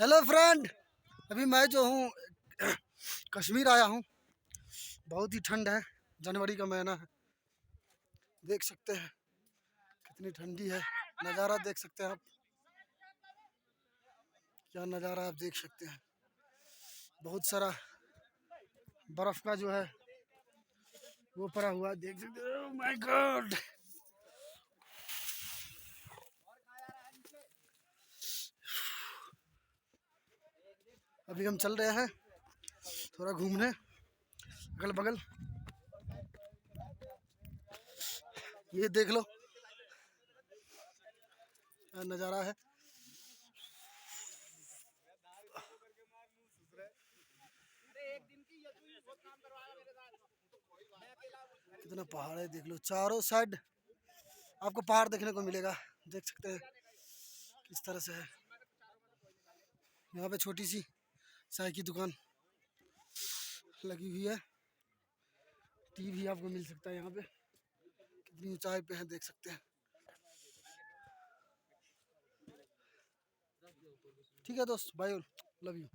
Hello friend, अभी मैं जो हूँ कश्मीर आया हूँ। बहुत ही ठंड है, जनवरी का महीना है। देख सकते हैं कितनी ठंडी है। नज़ारा देख सकते हैं आप, क्या नज़ारा आप देख सकते हैं। बहुत सारा बर्फ का जो है वो पड़ा हुआ है, देख सकते हैं। ओह माय गॉड, अभी हम चल रहे हैं थोड़ा घूमने अगल बगल। ये देख लो क्या नज़ारा है। कितना पहाड़ है, देख लो चारों साइड आपको पहाड़ देखने को मिलेगा। देख सकते हैं किस तरह से है। यहाँ पे छोटी सी चाय की दुकान लगी हुई है। टी भी आपको मिल सकता है यहाँ पे। कितनी ऊंचाई पे है देख सकते हैं। ठीक है दोस्त, बाय, लव यू।